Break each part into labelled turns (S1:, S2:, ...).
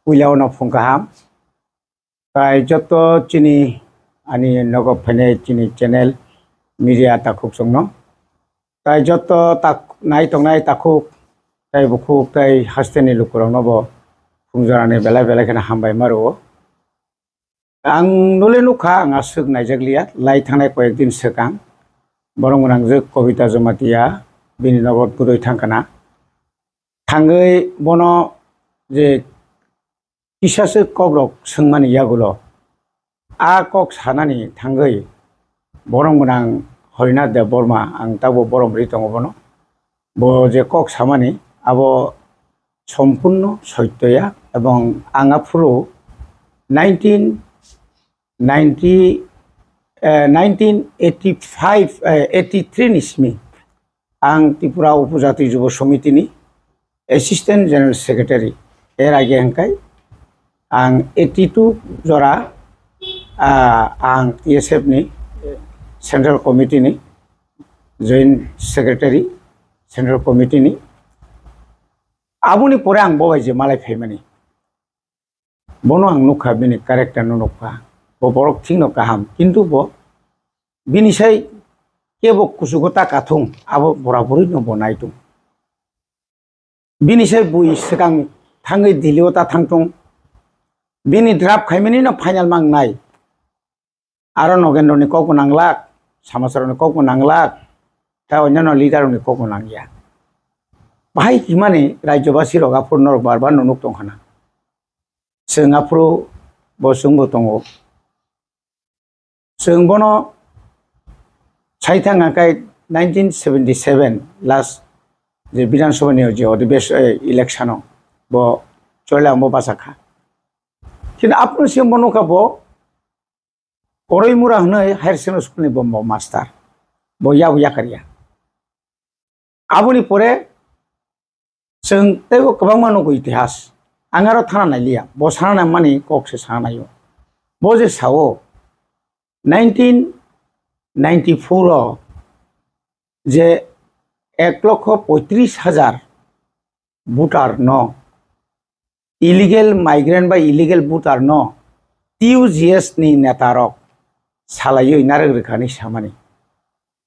S1: puilao phungkaham kai joto chini ani nogop phane chini channel media takhuk songno tai joto tak nai tongnai takhuk tai bukhuk tai hasteni lukurang nobo phungjarani belai kana hambai maro ang nule nukha ang asuk naijaglia lai thangnai koyekdin sekang borong nang je kobita jamatia bini nogor pudoi thangkana thangai bono je kisase kokrok sengmani yagulo a kok sanani thangai borong nang Horinath Dev Burma ang tabo borong ritong bono bo je kok samani abo সম্পূর্ণ সত্যয়া এবং আঙাফুরো 1983 নিসমি আং ত্রিপুরা উপজাতি যুব সমিতিনি assistant general secretary এর আগে হাঙ্কাই আং 82 জরা আং TSF ni central committee ni joint secretary central committee ni abuni pore ang bawai je malai phaimani bono ang nukha bini correct anu nukha bo borok thing no kaham kintu bo bini sai kebo kusugota kathung abo borabori no bonai tung bini sai bui sekang thangai diliota thangtung bini draft khaimani no final mang nai aro nogendro ni kok nanglak samasar ni kok nanglak ta onyano leader ni kok nangya bahai kimani rajyobasi rogapur nor barbar nunuk tongkhana sengapro bosungbo tongo sengbono saithang akai 1977 last je Bidhan Sabha ni je odibes election bo chola mo basakha kin apno sembono ka bo Koroimura hnai higher secondary school ni bombo master bo ya kariya abuni pore जों तेबो गोबां मानगो इतिहास आंगारो थाना नायलिया बो साना मानि कक्से सानायो बो जे सावो 1994 जे 1,35,000 voter न illegal migrant बा इलिगेल भोटार न टीयूजीएस नि नेतारक सालायो इनारे रेखानि सामानि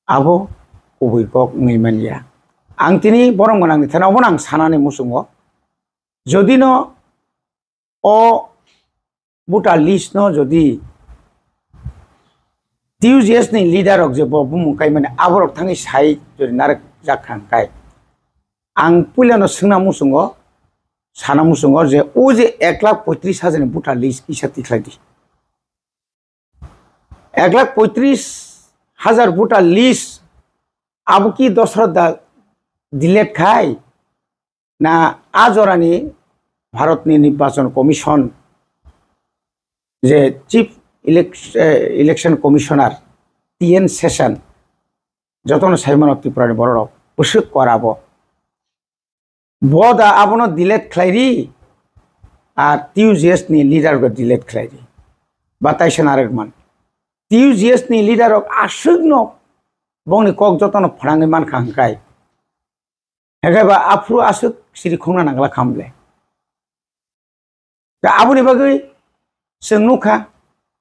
S1: आबो कबैकक नैमानिया आं तिनी borong gonang ni thana bonang sanani musungo jodi no o buta list no jodi TUGS ni leader ok je bo bumukai mane aborok thangi sai jodi narak jakhang kai ang pulano singna musungo sana musungo je o je 1,35,000 ni buta list kisa tikhladi 1,35,000 buta list abuki dosrada delete খাই না আজরানি ভারতনি নির্বাচন commission যে chief election commissioner TN Seshan যতন সাইমন ত্রিপুরানি বড় উসুক করাব বদা আবনো ডিলেট খাইরি আর টিউজিএস নি লিডার গো ডিলেট খাইরি বাতাইছেন আরেকমান টিউজিএস নি লিডার আসুগ্ন বংনি কক যতন ফরাঙ্গি মান খাংকাই हेगाबा आफ्रु आसुक सिरि खुंना नांगला खामले दा आबुनि बागै जों नुखा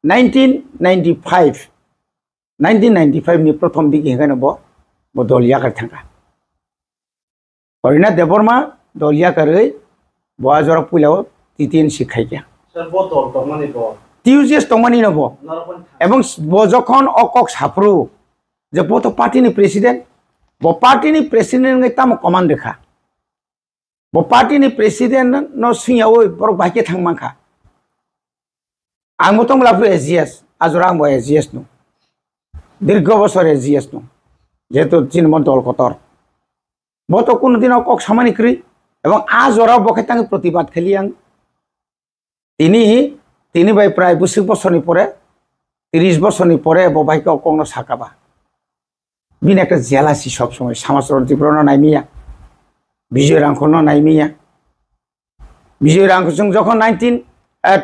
S1: 1995 नि प्रथम दिगि हेगानो बो दलिया कर थांगा हरिनाथ देव बर्मा दलिया करै बआजरा पुलाव तितिन सिखाइ गया सर बो दल तमानि बो टिउजिएस तमानि नबो एवं बो जखन अकक साफ्रु जे बो तो पार्टी नि president bo party ni president ngai tam command rekha bo party ni president no singa oi borok baike thangmangkha ang motong lafu SGS ajorang bo SGS no dirgho bosor SGS no jeto chinmon dol kotor bo to kono din kok samani kri ebong ajora boke tang protibad kheli ang তিনি bai prai 20 বছর ni pore 30 বছর ni pore bo baike okongno sakaba बिन एक जेलासी सब समय समाजरण ত্রিপুরা नायमिया विजय रांखन नायमिया विजय रांख जों जखन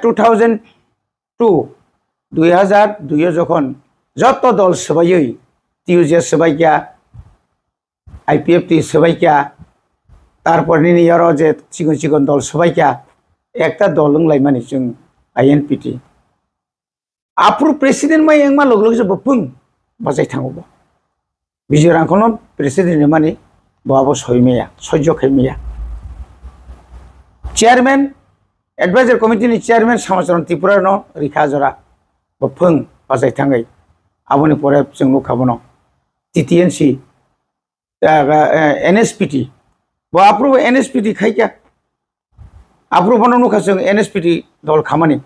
S1: 2002 जखन যত দল সবাই টিউজিএস সবাইকা আইপিএফটি সবাইকা তারপর নিনিয়র যে চিকন চিকন দল সবাইকা एकता दल लाइमानि जों INPT आप्रुभ प्रेसिडेन्ट मा yang मा लग लग जो बपुं बाजाय थांगो बिजिरांखौनो प्रेसिडेन्ट माने बहाबो सयमेया सह्य खायमेया चेयरमैन एडवाइजर कमिटिनि चेयरमैन समाचरण त्रिपुरा न रिखा जरा बफुं बाजाय थांगै आबोनि परे जों नुखाबोनो TTNC NSPT बो आप्रुभ NSPT खायका आप्रुभ बनो नुखा जों NSPT दल खामानि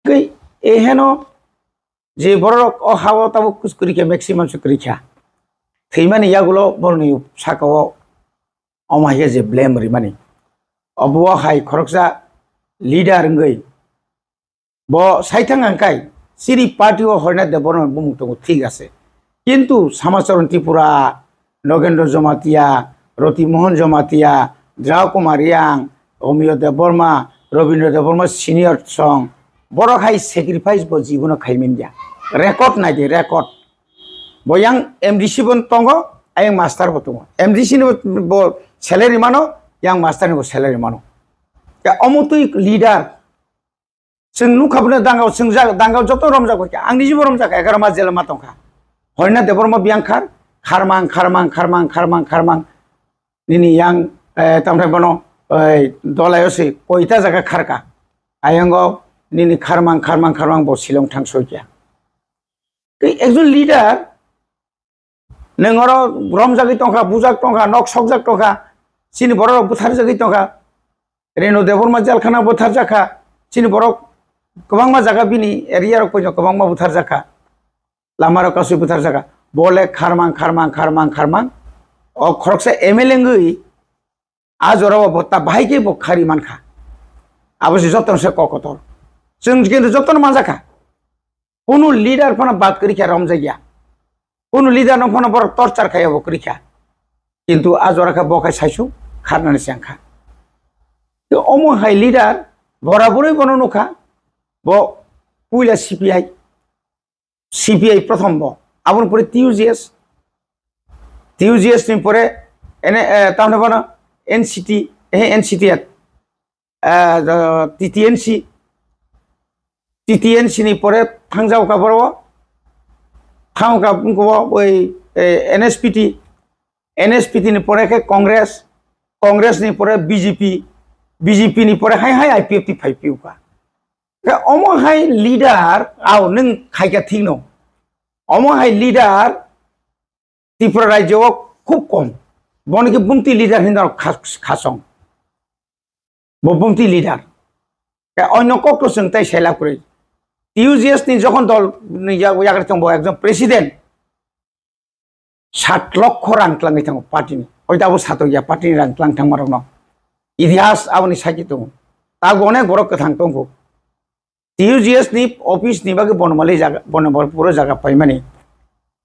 S1: गै एहेनो जे बरक अहाव ताबो कुसकुरिके मैक्सिमाम सुकुरिखा थैमानि यागुलो बरनि साकाव अमाहे जे ब्लेम रिमानि अबो हाय खरकसा लीडर ngै ब साइथां आंकाय सिरि पार्टी ओ हरना दे बरन बुमुतो ठीक आसे किन्तु समाचरण त्रिपुरा नगेन्द्र जमातिया रति मोहन जमातिया द्राव कुमारियां अमिय देवबर्मा रविन्द्र देवबर्मा सिनियर सं बरक हाय सेक्रिफाइस बो जीवन खाइमिनया रेकर्ड नायदे रेकर्ड बयां MDC बन तंगो आयं मास्टर बतंगो MDC नि बो सैलरी मानो yang master ni salary mano ya omutu leader जों नुखाबनो दांगाव जों दांगाव जतो रमजा को आंनि जिबो रमजा का 11 मा जेल मा तंखा हरना देबरमा बियांखार खारमां निनि yang तामफ्राय बनो दलायसे कयता जागा खारका आयंगो निनि खारमां बो शिलं थांसोया एकजन लिडार नोंगरो रमजागै तंखा बुजाक तंखा नक सकजाक तंखा सिनि बरक बुथार जागै तंखा रेनो देबरमा जेलखाना बुथार जाखा सिनि बरक गोबां मा जागा बिनि एरिया रक पय गोबां मा बुथार जाखा लामार कासु बुथार जाखा बोले खारमां अ खरकसे MLA ngै आजराव बत्ता बाहायके बखारि मानखा आबसे जतन से ककतर जों किन्तु जतन मा जाखा कोनो लीडर फना बात करि क्या रम जागिया कोनो लीडर न फना बर टर्चार खायाबो करि क्या किन्तु आजराखा बखाय साइसु खारनानै सांखा तो अमो हाय लीडर बराबरै बनो नखा ब पुइला CPI प्रथम ब आबन परे TUGS नि परे एने तामने बनो NCT TTNC नि परे थांजाव का बरो थांग का बुंको ओइ NSPT नि परे के कांग्रेस नि परे BJP नि परे हाय IPF 5 का अमो हाय लीडर आव नों खायका ठीक न अमो हाय लीडर त्रिपुरा राज्य खूब कम बनके बुमती लीडर हिंदा खासं बो बुमती लीडर अन्य कक्ट जों ताइ सेला करे TUGS नि जखन दल यागर तंबो एकदम प्रेसिडेंट 7 लाख रां क्लांगै थांगो पार्टीनि ओइदाबो सातो गया पार्टीनि रां क्लां थांमारक न इतिहास आबनि साखि दं ता गने बरक कथां दंगो TUGS नि ऑफिस नि बागे बनमाले जागा बनबर पुरो जागा पाइमानि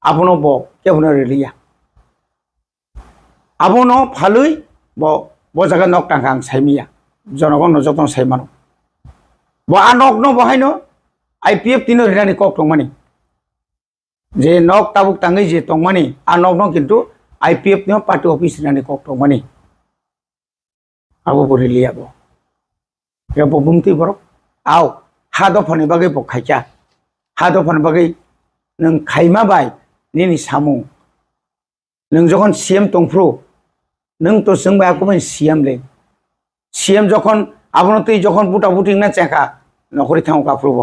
S1: आबनो ब केबनो रेलिया आबनो फालै ब जागा नक टांगां साइमिया जनगण जतन साइमानो ब आनक न बहायनो IPF तिनो रिनानि कक दंमानि जे नक ताबुक तांगै जे दंमानि आनक न किन्तु IPF नि पार्टी ऑफिस रिनानि कक दंमानि आबो बोरेलिया ब के बुमती बरक आव हादफानि बागै बखायचा हादफानि बागै नों खायमा बाय निनि सामु नों जखन CM तंफ्रु नों तो जों बायको CM ले CM जखन आबनो तै जखन बुटा बुटिं ना चाखा नखरि थांग काफ्रुबो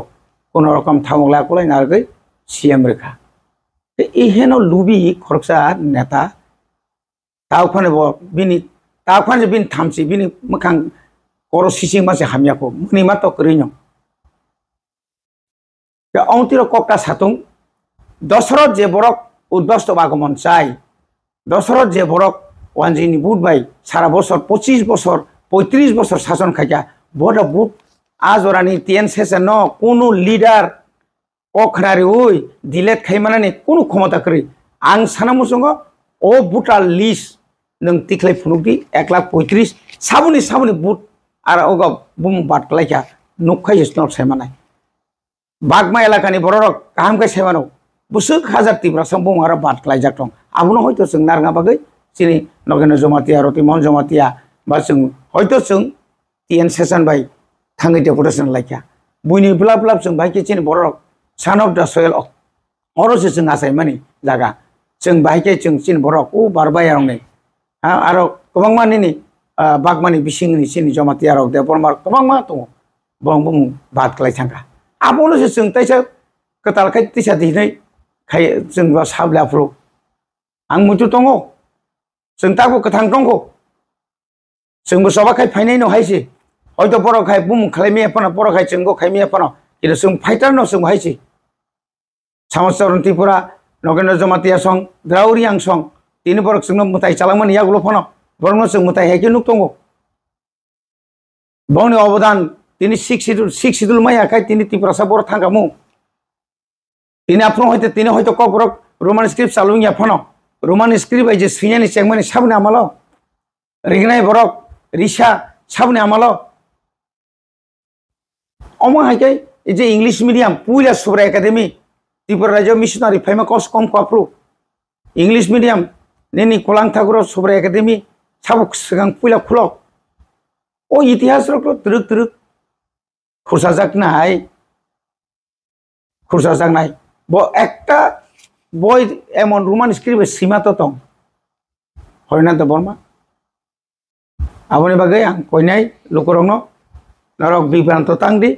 S1: कोनो रकम थांगला कोलाय नारगै CM रेखा इहेनो लुबि खरकसा नेता तावखने ब बिनि तावखने बिन थामसि बिनि मखां करो सिसिं मासे हामियाको मुनि मा तो करिनो औतिर कक्टा सातुं दशरथ जे बरक उद्बस्त आगमन चाय दशरथ जे बरक वानजिनि बुट बाय सारा बছর 25 বছর 35 বছর शासन खाया बड बुट आजरानि टेन सेसन न कोनो लीडर अखनारि ओइ डिलेट खायमानानि कोनो क्षमता करि आं सानामुसंग ओ बुटा लिस्ट नों तिखलाय फुनुकदि 1,35,000 साबुनि बुट आरो ओग बुम बाटलायका नखाय स्नर सायमानाय बागमा एलाकानि बररक गाहामखाय सायमानो बुसुक हाजार तिब्रा संबुं आरो बाटलायजाक दं आबुनो हयतो जों नारङा बागै सिनि नगेन्द्र जमातिया रतिमोहन जमातिया बा जों हयतो जों TN सेसन भाई थांगै डेपुटेसन लाइका बुइनि ब्लाब ब्लाब जों भाई के बरक सान अफ द सयल अरसे जों आसाय माने जागा जों भाई के जों बरक ओ बारबाय आरंनै आरो गोबां मानिनि बागमानि बिसिंनि चिनि जमाति आरो देबरमार गोबां मा दङ बं बं बात खालाय थांगा आबोल'सो जों ताइसा कतालखाय तिसा दिनै खाय जों बा साब्लाफ्रो आं मुथु दङ जों ताबो गोथां दङ जोंबो सबाखाय फायनाय न हायसि हयतो बरखाय बुम खालायमे फना बरखाय जोंगो खायमे फना किन्तु जों फाइटार न जों हायसि सामसरन त्रिपुरा नगेन्द्र जमातिया सं द्राउरियां सं तिनि बरक जोंनो मुताय चालामन यागुलो फना बरनो जों मुताय हेके नुक दङ बवनि अबदान तिनि 6 शिड्यूल मायाखाय तिनि त्रिपुरा सा बर थांगामु तिनि आपनो हयतो कबरक रोमान स्क्रिप्ट चालुंया फना रोमान स्क्रिप्ट बायजे सियानि चेंमानि साबने आमालो रिगनाय बरक रिसा साबने आमालो अमा हायके जे इंग्लिश मीडियम पुइला सुब्रा एकाडेमी त्रिपुरा राज्य मिशनारि फाइमा कस कम काफ्रु इंग्लिश मीडियम नेनि कोलां थागुर सुब्रा एकाडेमी साबक सिगां पुइला खुलो ओ इतिहास रक द्रुक द्रुक खुरसा जागनाय ब एकटा बय एमन रोमान स्क्रिप्ट सीमा तो दं हरिनाथ बर्मा आबोनि बागै आं कयनाय लोकरंनो नरक बिभ्रांत तांदि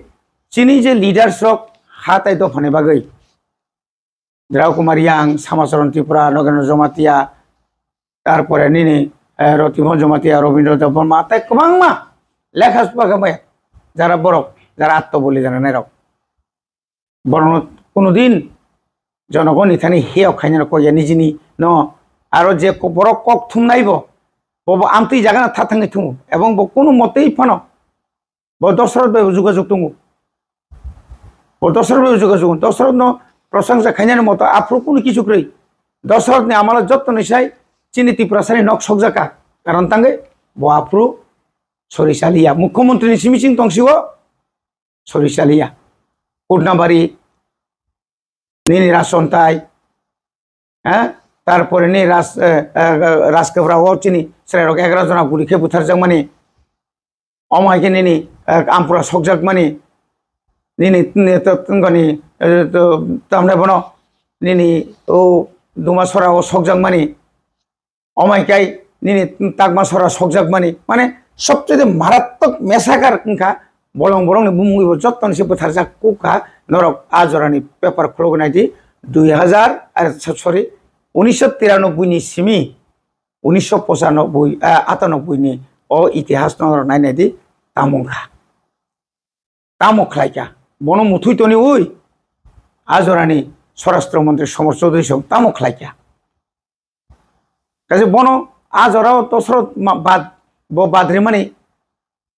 S1: चिनि जे लीडर्स रक हाताय दफाने बागै द्राव कुमार यां सामाचरण त्रिपुरा नगेन्द्र जमातिया तारपरे निनि रतिमोहन जमातिया रवीन्द्र देव बर्मा ताय गोबां मा लेखा सुबागाबाय जारा बरक जारा आत्मबलि जानाय राव बरनो कोनो दिन जनगण इथानि हेयाव खायना कया निजिनि न आरो जे बरक कक थुमनायबो बब आमति जागाना थाथाङै थुमु एबं ब कोनो मतेই फनो ब दशरथ बाय जुगाजुग दङ ब दशरथ बाय जुगाजुग दशरथ न प्रशंसा खायना मत आफ्रो कोनो किछु क्रై दशरथ ने आमाला जत्त निसाय चिनि त्रिपुरा सानि नक सकजाका कारण तांगे ब आफ्रो सरिसालिया मुख्यमंत्री नि सिमिसिं तंसिव सरिसालिया कोटनाबारी निनि राजसन्ताय तारपरे नि राजकब्राव चिनि सेरारक 11 जना गुलिखे बुथारजाक माने अमायके निनि आमपुरा सकजाक माने निनि तंगनि तामने बनो निनि ओ दुमासरा ओ सकजाक माने अमायकाय निनि तागमासरा सकजाक माने सबचेয়ে मारात्मक मेसाकार इंखा बलं बलंनि बुमुइबो जत्तन से बुथारजाक कुका नरक आजरानि पेपर खुलगनायदि 1993 नि सिमी 1995 नि ओ इतिहास नर नायनायदि तामुखलायका बनो मुथुइतनि उइ आजरानि स्वराष्ट्र मंत्री समर चौधरी सं तामुखलायका काजे बनो आजराव दशरथ बाद ब बाद्रि माने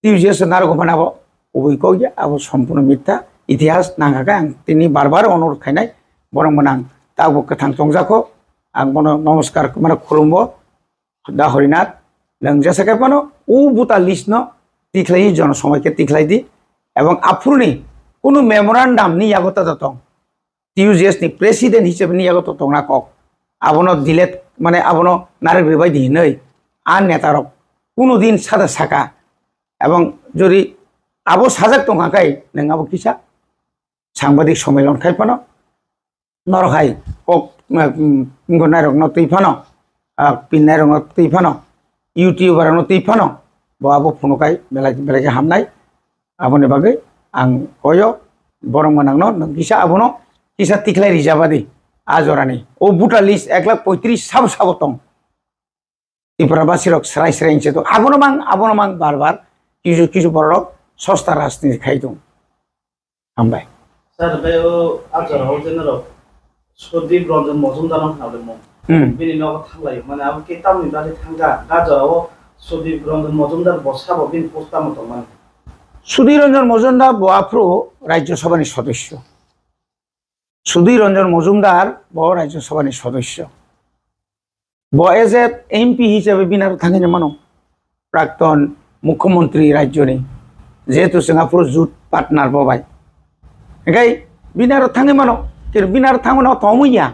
S1: टिउजिएस नारगो बनाबो उबैको गया अब सम्पूर्ण मिथ्या इतिहास नांगाका आं तिनि बार अनुरोध खायनाय बरं मोनां ताबो गोथां तंजाखो आं बनो नमस्कार माने खुलुमबो दा हरिनाथ लंजासाके बनो उ बुता लिस्ट न तिख्लाय जन समयके तिख्लाय दि एवं आफुरनि कोनो मेमोरेंडम नि यागत दतं टिउजिएस नि प्रेसिडेंट हिसाबै नि यागत दंना कक आबनो दिलेट माने आबनो नारग्रि बायदि नै आन नेतारक कोनो दिन सादा साका एवं जरि आबो साजाक दंखाय नोंआबो किसा सांबादिक सम्मेलन खायफानो नरखाय कक नायरक न तैफानो पिन्नायरक न तैफानो यूट्यूबर न तैफानो बाबो फुनुखाय बेलाय हामनाय आबोनि बागै आं कयो बरं मोनांनो नों किसा आबोनो किसा तिख्लाय रिजाबादि आजरानि ओ बुटा लिस्ट 135 साब दं त्रिपुरा बासिरक स्राय स्रायनसे दं आबोनो मां बार किछु बरक सस्ता राजनीति खायदों हामबाय
S2: सर बे आजराव जेनेरो सुदीप रंजन मजुमदार खालामदोंमोन बिनि न'आव थांलायो माने आबो के टाउननि बादि थांगा आजराव सुदीप रंजन मजुमदार बसाबो बिन पोस्टा मतमोन
S1: सुधीर रंजन मजुमदार बआफ्रो राज्य सभानि सदस्य सुधीर रंजन मजुमदार ब राज्य सभानि सदस्य ब एज ए एमपी हिसाबै बिनार थाङैनो मानो प्राक्तन मुख्यमंत्री राज्यनि जेहेतु सिंगापुर जुट पार्टनार बबाय एकाय बिनार थाङै मानो कि बिनार थाङोना तमैया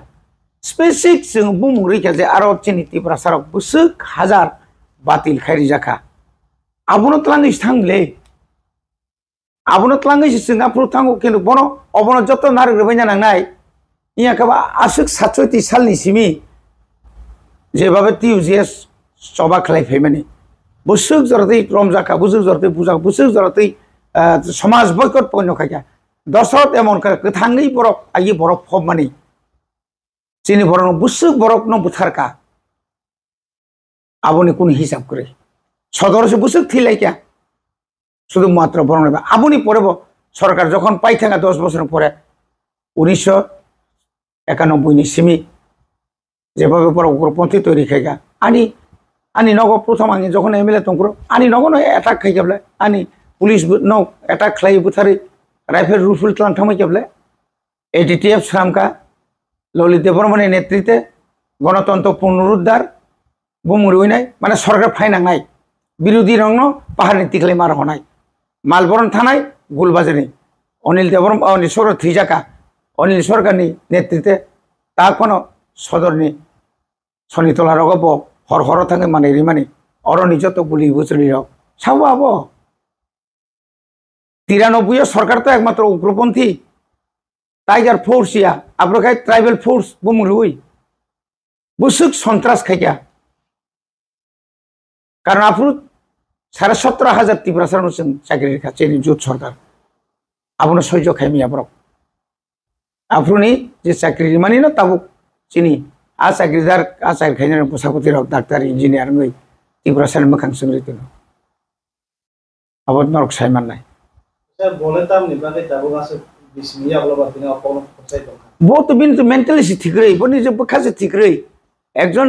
S1: स्पेसिफिक जों बुमुरिखा जे आरो चिनि त्रिपुरा सारक बुसुक हजार बातिल खायरि जाखा आबोनो तलांगै थांले Abono tlangai si Singapore tango kenu bono obono joto narik rebanya nangnai iya kaba asuk 67 salni simi jebabe TUGS coba khlai phaimani busuk jorati romjaka busuk jorati puja busuk jorati समाज बयकट पनो खाया दसरत एमन कर गथाङै बरफ आइ बरफ फबमानि चिनि बरफ बुसुक बरफ न बुथारका आबनि कुन हिसाब करे सदर से बुसुक थिलाई क्या শুধু মাত্র বর্ণনা আবুনি পড়ব সরকার যখন পাই থাকা 10 বছর পরে 1991 নি সিমি যেভাবে পর উগ্রপন্থী তৈরি খাইগা আনি নগ প্রথম আনি যখন এমএলএ তংক্র আনি নগ ন অ্যাটাক খাইগাবলে আনি পুলিশ ন অ্যাটাক খাই বুথারি রাইফেল রুফুল ট্লান থামাই কেবলে এটিটিএফ শ্রামকা ললিত দেববর্মনের নেতৃত্বে গণতন্ত্র পুনরুদ্ধার বুমুরি হইনাই মানে সরকার ফাইনাংনাই বিরোধী রং পাহাড় নীতি খালি মার হনাই মালবরণ থানায় গুলবাজারি অনিল দেববর্মন অনিল সরকার থ্রিজাকা অনিল সরকারনি নেতৃত্বে তা কোনো সদরনি শনিতলা রগব হর হর থাকে মানে রিমানি অরণি যত গুলি বুচুরি রক সাবো আবো 93 সরকার তো একমাত্র উগ্রপন্থী টাইগার ফোর্স ইয়া আব্রকাই ট্রাইবাল ফোর্স বুমুরুই বুসুক সন্ত্রাস খাইয়া কারণ আপনি 17,500 ত্রিপুরা সারছেন চাকরির কাছে জোট সরকার আপনার সহ্য খাইমি আবরক আপনি যে চাকরি মানি না তাবুক চিনি आ चाकरीदार आ चाकरी खाइनानै पोसापति रक डाक्टर इन्जिनियर नै ত্রিপুরা সার मोखां सोंरित आबाद नरक साइमाननाय
S2: सर बोले ताम निबागै ताबो गासे बिसमिया बलबा तिना अपन खसाय दं
S1: बो तो बिन तो मेंटालिटी ঠিকरै बनि जे बखासे ঠিকरै একজন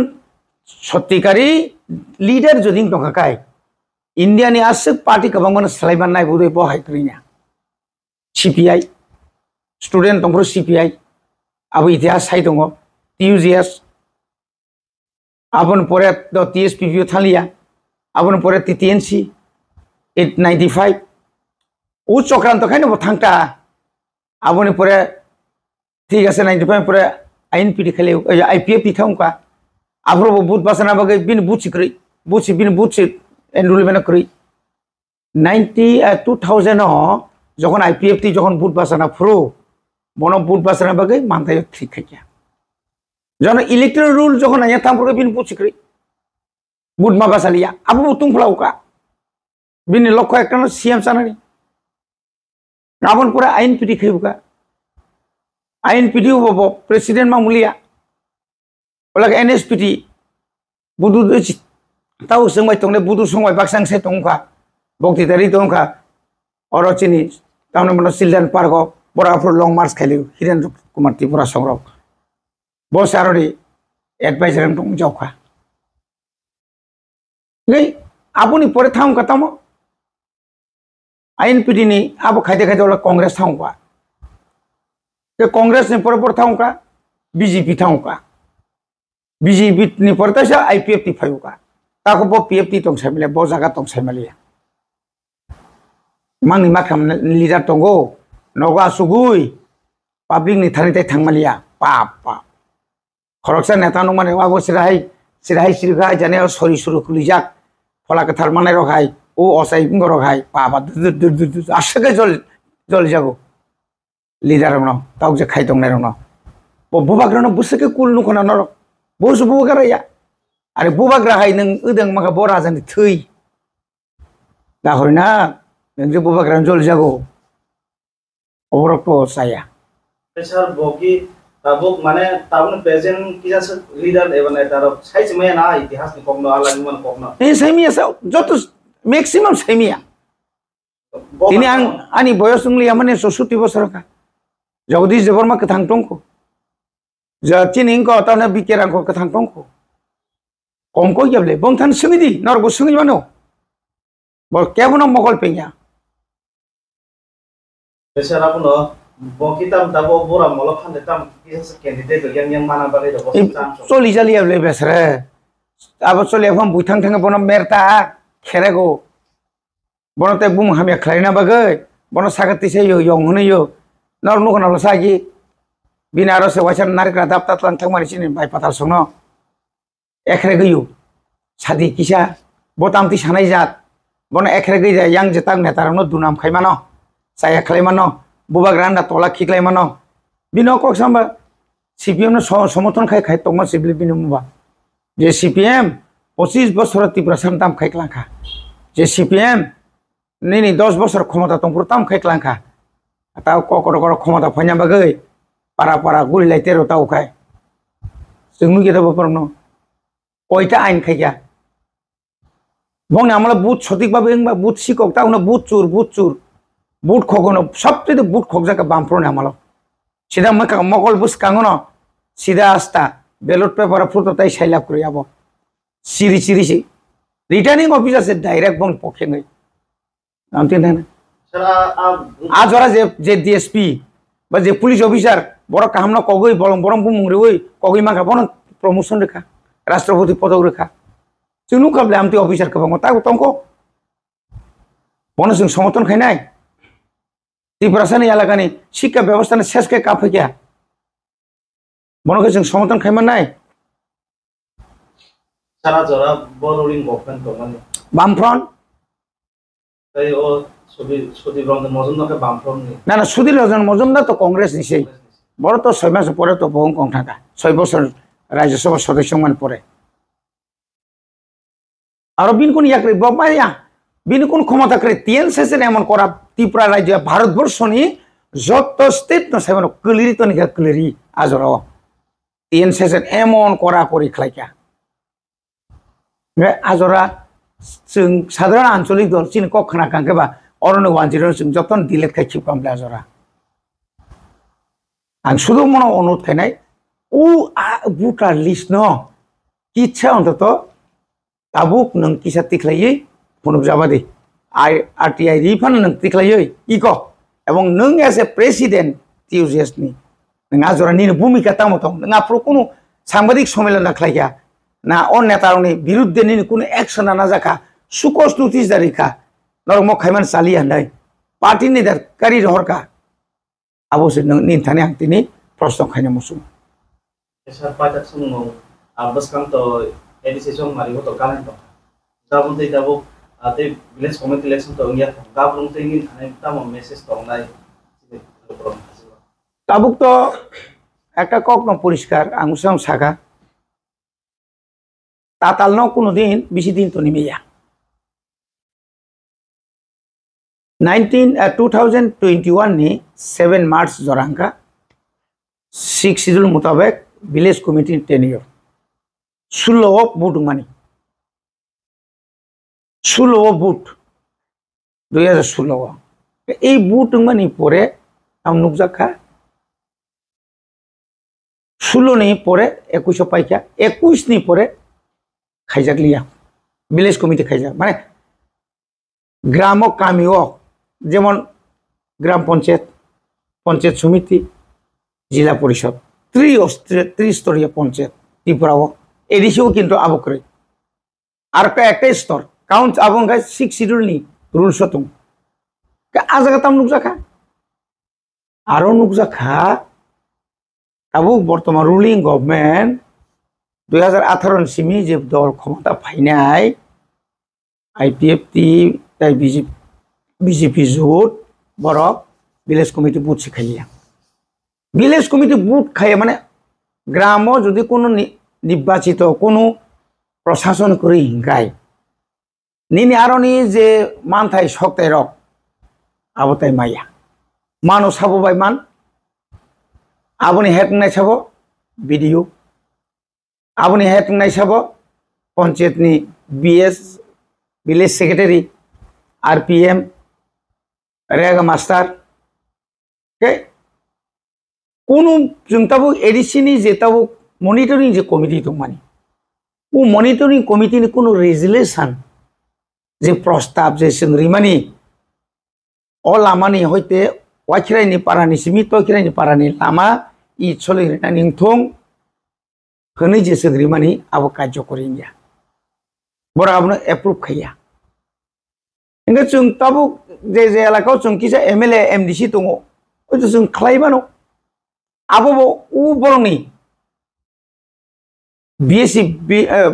S1: সত্যিকারী লিডার যদি দंखाकाय ইন্ডিয়ানি আসে পার্টি কবাংমানে সালাইबाननाय बुदै बहाय करिना সিপিআই स्टूडेंट दंग्रो সিপিআই आबो इतिहास साइ दङ TUGS आपन परे द TSPPO थालिया आपन परे TTNC 895 उ चक्रांत खाइनो थांता आपन परे ठीक আছে 95 परे आईएनपीटी खाले आईपीएफ थांका आब्रो बुथ बासना बगै बिन बुथ सिक्रै बिन बुथ एनरोलमेंट करै 2000 যখন आईपीएफ যখন বুথ বাসনা ফ্রো মন বুথ বাসনা বগৈ মানতায় ঠিক খাইয়া जन इलेक्टोरल रूल जखन आया थामफोरखौ बिन बुचिख्रि बुट माबा सालिया आबो बुतुं फलाउका बिनि लक्ष्य एकटानो सीएम जानानै गाबोन पुरा आईएनपीटी खैबुका आईएनपीटी उबो प्रेसिडेंट मामुलिया ओला एनएसपीटी बुदु ताउ संबाय तंने बुदु संबाय बाक्सां से तंका बक्तिदारि तंका अरचिनि तामने मन चिल्ड्रेन पार्क बराफोर लंग मार्च खालियो हिरेन्द्र कुमार त्रिपुरा संग्रह बस आरोडी एडवाइजर दं जावखा नै आबुनि परे थां कतम आईएनपीटी नि आबो खाइदे खाइदे ओला कांग्रेस थांका के कांग्रेस नि परे थांका बीजेपी थांका बीजेपी नि परे तसा आईपीएफ ति फायुका ताको बो पीएफटी तं साइमले बो जागा तं साइमलिया मांनि माखाम लिडार तंगो नगा सुगुइ पाब्लिक नि थानिते थांमालिया पाप पाप खरकसा नेता नं माने आबो सिराहाय सिरगा जाने सरि सुरु खुलिजाक फला कथार माने रखाय ओ असाय बिंग रखाय बाबा आसके जल जागो लिडार न ताव जे खाय दंनाय न बुबाग्रानो बुसके कुल नुखना न बोस बुबाग्राया आरो बुबाग्रा हाय नों ओदों माखा बराजानि थै दाहरना नों जे बुबाग्रानो जल जागो अबरक साया
S2: सर बोकी बुक माने ताबुन प्रेजेंट किजास लीडर एवं तारो साइज में ना इतिहास नि कोगनो आलानि मन कोगनो
S1: ए सेमिया जत मैक्सिमाम सेमिया तिनी आनी बयस संलिया माने 64 बছर का जगदीश देबबर्मा कथां टंको जा चिनिंको ताने बिकेरांको कथां टंको कोंको यबले बंथान समिति नरगो संगि मानो ब केबनो मगल पेंया
S2: सर आपनो बकिताम दाबो बोरा मल फानदे ताम किजास कैंडिडेट yang mana बागै दबो
S1: चली जालिया ले बेसरे अब चली हम बुथां थांगे बन मेरता खेरेगो बनते बुम हामिया खलाइना बागै बन सागति से यो यंग होनो यो नर नुखना लसागि बिनारो से वासन नारग्रा दापता तलां थांमानि सिनि बाय पाताल संनो एकरे गयो सादि किसा बोतामति सानाय जात बन एकरे गय yang jetang नेतारनो दुनाम खाइमानो saya klaimano buba granda tolak ki klaimano bino kok samba CPM no সমর্থন খাই খাই তোমার সিভিল বিনো মুবা যে CPM 25 বছর ত্রিপুরা সামতাম খাইক্লাঙ্কা যে CPM নিনি 10 বছর ক্ষমতা তংপুরতাম খাইক্লাঙ্কা তাও ককর ক্ষমতা ফাইনা বাগৈ পারা পারা গুলি লাইতে রতাও খাই जोंनु गेदा बपरनो কয়টা আইন খাইয়া বং আমরা বুট সঠিকভাবে এংবা বুট শিকক তা উনা বুট চুর বুট খগনো সবচেয়ে বুট খক জায়গা বামফ্রনে আমালো সিধা মকল বুস কাঙ্গনো সিধা আস্তা ব্যালট পেপার ফুটো তাই সাইলাপ করে যাব সিরি রিটার্নিং অফিসার ডাইরেক্ট বং পক্ষে নাই আমতে না আজ ওরা যে ডিএসপি বা যে পুলিশ অফিসার বড় কাহামনা কগই বরং বুমুংরে ওই কগই মাখা বন প্রমোশন রেখা রাষ্ট্রপতি পদক রেখা जोंनु काबले आमती अफिसार का बंगो ताको तंको बनों समर्थन खाइनाय त्रिपुरासानि एलाकानि शिक्षा व्यवस्था शेष के काफे क्या बनों जों समर्थन खाइमानाय
S2: सारा जरा बरोलिं गभर्नमेंट तो माने
S1: बामफ्रन्ट
S2: তাই ও সুদীপ রঞ্জন মজুমদারকে বামফ্রন্ট
S1: না না সুধীর রঞ্জন মজুমদার তো কংগ্রেস নিছে বড় তো 6 মাস পরে তো বহু কম থাকা 6 বছর রাজ্যসভা সদস্য মান পরে আর বিনকুন ইয়াকরে বাবায়া বিনকুন ক্ষমতা করে তিন সেশন এমন করা ত্রিপুরা রাজ্য ভারতবর্ষ নি যত স্টেট ন সাইমন ক্লিরি তো নিকা ক্লিরি আজর তিন সেশন এমন করা করি খাইকা আজরা जों সাধারণ আঞ্চলিক দল চিন কখনা কাঙ্কেবা অরণ্য 10 जों যতন দিলেট খাইছি কামলে আজরা আং শুধু মনে অনুরোধ খাইনাই ও ভোটার লিস্ট ন ইচ্ছা অন্তত tabuk nang kisah tiklai punuk jabadi RTI rifan nang tiklai iko ebong nang as a president tiusias ni nang azora ni bhumika tamotong nang apro kono সাংবাদিক সম্মেলন রাখলাইয়া না অন নেতারনি বিরুদ্ধে ni কোনো অ্যাকশন না জাকা সুকস notice জারিকা নরম খাইমান চালিয়া নাই পার্টি নিদার কারি রহরকা আবশ্য নি থানে তিনি প্রশ্ন খাইনা মুসুম
S2: এসব পাইতা সুমো আবস কাম তো edisi song mari ko to kalan to dabon te dabo ate village committee election to ngia gabrung te ngin thane tamo message to nai
S1: tabuk to একটা কক ন পরিষ্কার আংসাং শাখা তাতাল ন কোনো দিন বেশি দিন তো নিমেয়া 2021 ni 7 मार्च जोरांका 6 शिड्यूल मुताबिक विलेज कमिटी टेन्योर 16 বুট মানি 16 বুট 2016 এই বুট মানি পরে আম নুকজাখা 16 নি পরে 21 পাইকা 21 নি পরে খাইজাকলিয়া ভিলেজ কমিটি খাইজা মানে গ্রাম কামিও যেমন গ্রাম পঞ্চায়েত পঞ্চায়েত সমিতি জেলা পরিষদ ত্রিস্তরীয় পঞ্চায়েত ত্রিপুরা এডিসিও কিন্তু আবকরে আর একটা স্তর কাউন্ট আবং গাই 6 শিডিউল নি রুল সতম আজাগাতাম নুকজাখা আরো নুকজাখা আবু বর্তমান রুলিং গভর্নমেন্ট 2018 সিমি যে দল ক্ষমতা ফাইনাই আইপিএফটি তাই বিজেপি জোট বড় ভিলেজ কমিটি বুথ শিখাইয়া ভিলেজ কমিটি বুথ খাই মানে গ্রামও যদি কোনো নির্বাচিত কোনো প্রশাসন করে হিংগায় নিনি আরনি যে মান থাই শক্তাই রক আবতাই মাইয়া মানো সাবো বাই মান আবনি হেড নাই সাবো বিডিও আবনি হেড নাই সাবো পঞ্চায়েতনি বিএস ভিলেজ সেক্রেটারি আরপিএম রেগা মাস্টার কে কোনো जों ताबो एडिसिनि जे ताबो मनिटरिंग जे कमिटी दं माने उ मनिटरिंग कमिटिनि कोनो रेजुलेशन जे प्रस्ताव जे सोंग्रिमानि अ लामानि हयते वाखिरायनि पारानि सिमि तखिरायनि पारानि लामा इ सलिना निंथं होनै जे सोंग्रिमानि आबो कार्यकरिया बरा आबनो एप्रुव खाया इंगा जों ताबो जे एलाकायाव जों किसा एमएलए एमडिसि दङ हयतो जों खालायबानो आबो उ बरंनि बिएससी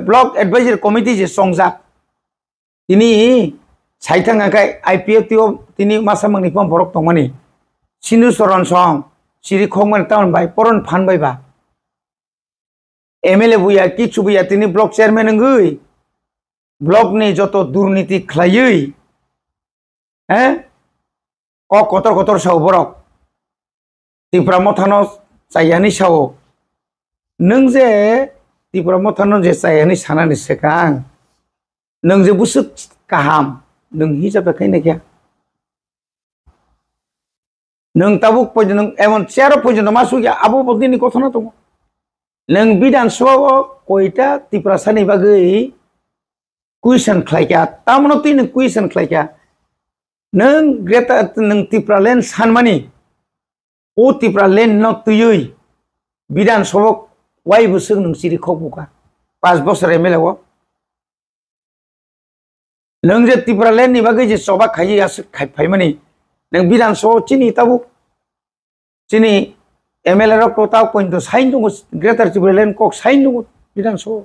S1: ब्लक एडवाइजरी कमिटी जे संजाक তিনি साइथां आखाय आईपीएफटीओ तिनी मासा मंगनी पम बरक तंगमानी सिंधु सरन सं सिरि खोंगमन टाउन बाय परन फान बायबा एमएलए बुया किछु बुया तिनी ब्लक चेयरमैन ngui ब्लक नि जतो दुर्नीति खलायै हैं क कतर कतर साव बरक त्रिपुरा मथानो जायानि साव नों जे त्रिपुरा मथानो जे जायानि सानानि सेकां नों जे बुसु गाहाम नों हिसाब खायना गया नों ताबुक पयजन नों एमन चेयार पयजन मासु गया आबो बदिनि कथना दङ नों विधानसभा कयटा त्रिपुरा सानि बागै कुइसन खालायगा तामनो ति नों कुइसन खालायगा नों ग्रेटा नों त्रिपुरा लेन सानमानि ओ त्रिपुरा लेन न तुयै विधानसभा वाइ बोसोर नों सिरि खबुका 5 बोसोर एमएलए वो नों जे त्रिपुरा लेन नि बागै जे सभा खायै आसो खायफायमानि नों विधानसभा चिनि ताबु चिनि एमएलए रक ताव पइन्ट साइन दङ ग्रेटर त्रिपुरा लेन कक साइन दङ विधानसभा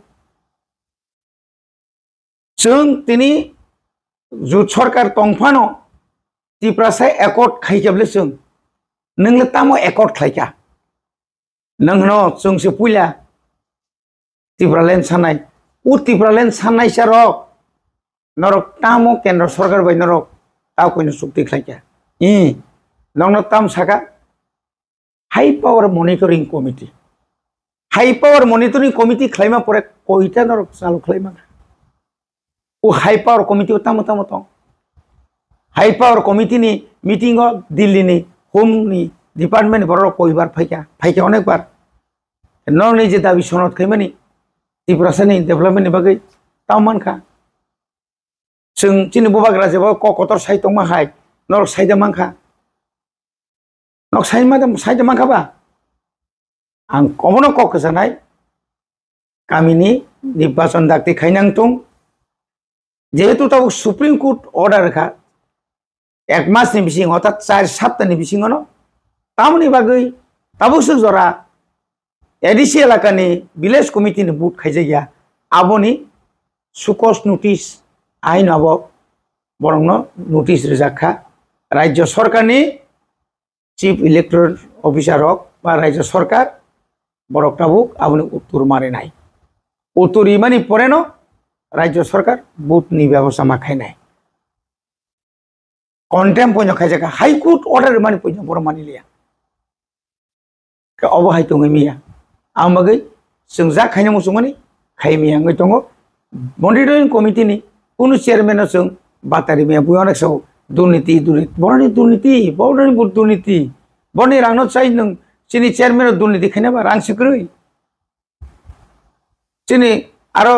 S1: जों तिनी जुत सरकार तंफानो त्रिपुरा साय एकर्ड खायजाबले जों नोंले तामो एकर्ड खायगा नोंनो जोंसो पुइला त्रिपुरा लेन सानाय उ त्रिपुरा लेन सानाय सारक नरक तामो केंद्र सरकार बाय नरक ताव कोइनो सुक्ति खायगा नोंनो ताम साका हाई पावर मॉनिटरिंग कमिटी खालायमा परे कयटा नरक चालु खालायमा ओ हाई पावर कमिटी तामो तामो दं हाई पावर कमिटी नि मीटिंग दिल्ली नि होम नि डिपार्टमेंट बरो कयबार फायका अनेक बार नरनि जे दाबि सनद खायमानि त्रिपुरा सानि डेभलपमेंट नि बागै तामानखा जों चिनि बबाग्रा जेबो ककतर साइटं माहाय नरक साइदा मांखा नक साइदा मांखाबा आं कमनो कक जानाय गामिनि निर्वाचन दाक्ति खायनांतुं जेहेतु ताबुक सुप्रीम कोर्ट ऑर्डर का 1 मास नि बिसिं अर्थात 4 सप्ताहनि बिसिङावनो तामनि बागै ताबुसो जरा एडिसि एलाकानि विलेज कमिटी नि बुट खायजाया आबोनि सुकस नोटिस आइन आबो बरंनो नोटिस रिजाखा राज्य सरकारनि चीफ इलेक्टोरल ऑफिसर हक बा राज्य सरकार बरक ताबुक आबोनि उत्तर मारिनाय उत्तर इमानि परेनो राज्य सरकार बुथ नि व्यवस्था मा खायनाय कन्टेम पयनो खायजाका हाई कोर्ट ऑर्डर मानि पयनो बर मानि लिया का अबहाय दङै मिया आं बागै जों जा खायनो मुसुमानि खायमिया ngै दङ मॉनिटरिंग कमिटी नि कुनु चेयरमैन जों बातारि मिया बुयानक सौ दुर्नीति बरनि दुर्नीति बरनि रांनो चाइ नों चिनि चेयरमैन दुर्नीति खायनाबा रां सिग्रै चिनि आरो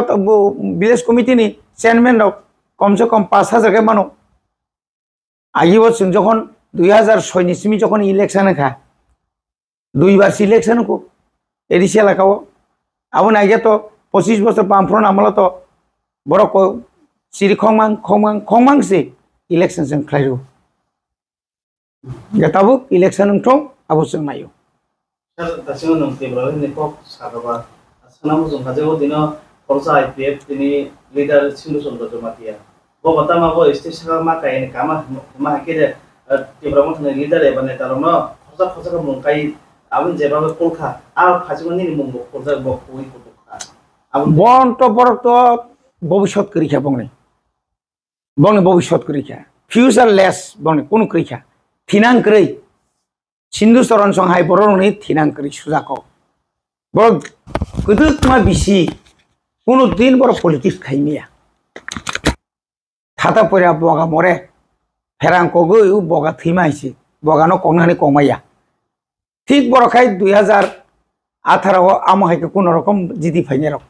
S1: विलेज कमिटी नि चेयरमैन कम से कम 5000 के मानो आइबो जों जखन 2006 नि सिमि जखन इलेक्शन खा 2 बार इलेक्शन को एडिसि एलाकाओ आबो नाइगे तो 25 बोसोर पामफ्रन आमला तो बरक सिरि खोंमां से इलेक्शन जों खायरो गताबो इलेक्शन थं आबो जों नायो
S2: सर दासिम नों तेब्रा नि कक सागबा सनामु जों हाजेबो दिनो खरसा आईपीएफ तिनी लीडर सिंधु चंद्र जमातिया बो बतामाबो स्टेशन मा कायने कामा मा केदे तेब्रा मथने लीडर एबा नेतारनो खरसा का मुंकाई आबुन जेबाबो कोलखा आ फाजिमनि नि मुंगो खरसा बो कोइ कोटखा आबुन
S1: बन तो बरक तो भविष्यत करिखा बंनि भविष्यत करिखा फ्यूचर लेस बंनि कोन करिखा थिनां करै सिंधु चरण संहाय बरनि थिनां करै सुजाको बर गदुक मा बिसि कोनो दिन बर पॉलिटिक्स खाइमिया थाता परा बगा मरे फेरां कगै बगा थैमाइसि बगानो कंनानै कमाया ठीक बरखाय 2018 आमहायके कोनो रकम जिदि फाइने रक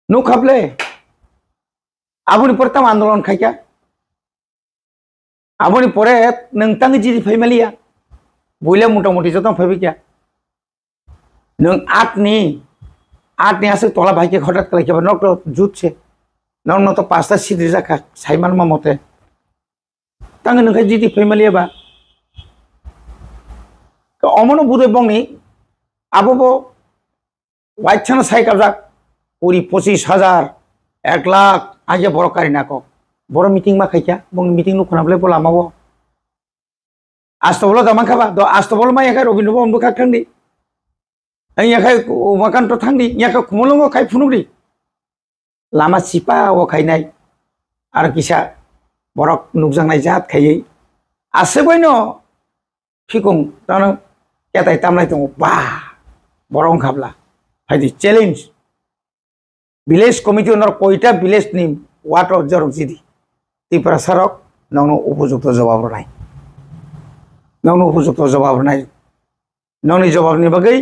S1: नु खाबले आबुनि परताम आंदोलन खायका आबुनि परे नोंतांग जिदि फाइमालिया बयला मोटामोटी जतन फाइबिका नों आटनि आसो तला भाइके हठात खालायखाबा नक तो जुटसे नन तो 5टा सीट जाखा साइमान मा मते तांग नोंखा जिदि फाइमालियाबा अमनो बुदे बंनि आबो वाइटसाना साइकाबजा 25,000 1 लाख आजे बरकारी नाको boro meeting ma khaikya bong meeting nu khonable bola mawo astobolo daman khaba do astobolo ma yakai robin bo ombu khakandi ai yakai makan to thangdi yakai khumulungo khai phunugri lama sipa o khainai ar kisa borok nukjangnai jat khayei aseboino fikung tano ketai tamnai tongo ba borong khabla haidi challenge village committee onor koita village ni water jorok jidi tipra sarok nongno upojukto jawab nai nongno upojukto jawab nai nongni jawab ni bagai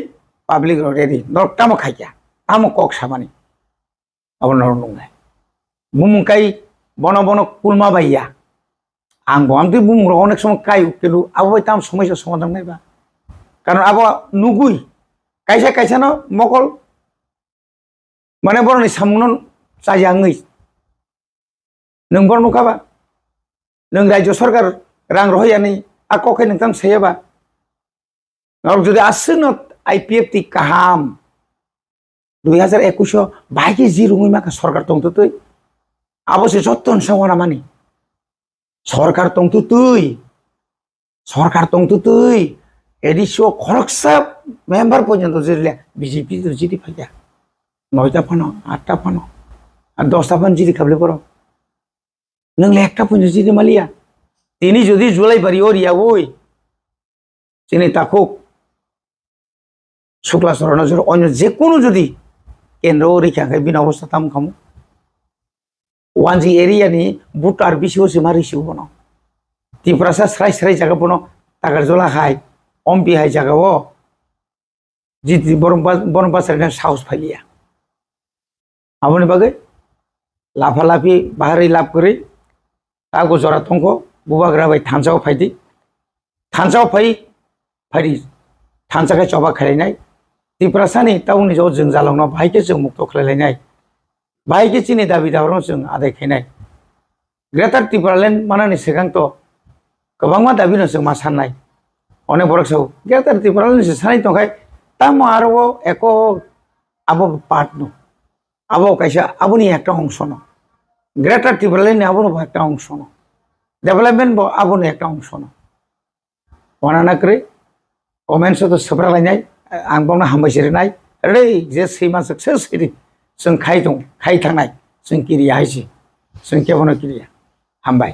S1: public ready nor tamo khaikya tamo kok samani abon nor nongai mumkai bono bono kulma baiya ang bomti bung ro onek som kai kelu abo tam সমস্যা সমাধান নাই ba কারণ abo nugui kaisa kaisa no mokol মানে বরনি সামনন চাইয়াङै नों बर नुखाबा नों राज्य सरकार रां रहोयानि आकोखै नोंथां सेयाबा और যদি আসছেন आईपीएफ ती কাহাম 2021 बाइके जिरुङै माखा सरकार तंतो तै আবসে যতন সমানা মানি সরকার তংতু তুই এডিশো খরকসা মেম্বার পর্যন্ত জিরলে বিজেপি তো জিডি ফাইয়া 9টা ফানো 8টা ফানো আর 10টা ফান জিডি খাবলে পড়ো নংলে একটা পর্যন্ত জিডি মালিয়া তিনি যদি জুলাই বাড়ি ওরিয়া ওই তিনি তাকুক শুক্লা শরণজর অন্য যে কোনো যদি কেন্দ্র রেখা বিনা অবস্থা তাম খামু ওয়ানজি area ni butar bisio se mari si bono ti prasa srai jaga bono tagar jola hai ompi hai jaga wo jiti borom pasar na saus phailia amoni bagai লাফালাফি বাহারি লাভ করে তাগো জরা তঙ্ক বুবাগ্রা বাই থানচাও ফাইদি থানচাও ফাইদি থানচাকে চবা খাইनाय तिप्रासानि टाउननि जो जों जालांना भाइके जों मुक्त खालायनाय भाइके चिनि दाबि दावराव जों आदाय खायनाय ग्रेटार त्रिपुरालेण्ड मानानि सिगांथ गोबांमा दाबिनो जों मा साननाय अनेक बरकसौ ग्रेटार त्रिपुरालेण्ड सानै दंखाय ताम आरो एको आबो पार्टनो आबो कायसा आबोनि एकटा अंश न ग्रेटार त्रिपुरालेण्डनि आबोनो एकटा अंश न डेभलपमेन्ट बो आबोनो एकटा अंश न वनानाक्रे कमेन्ट्स तो सोब्रालायनाय आं बावनो हामबायसिरनाय रे जे सैमा सक्सेस सिरि जों खाय थांनाय जों किरिया हायसि जों केबनो किरिया हामबाय।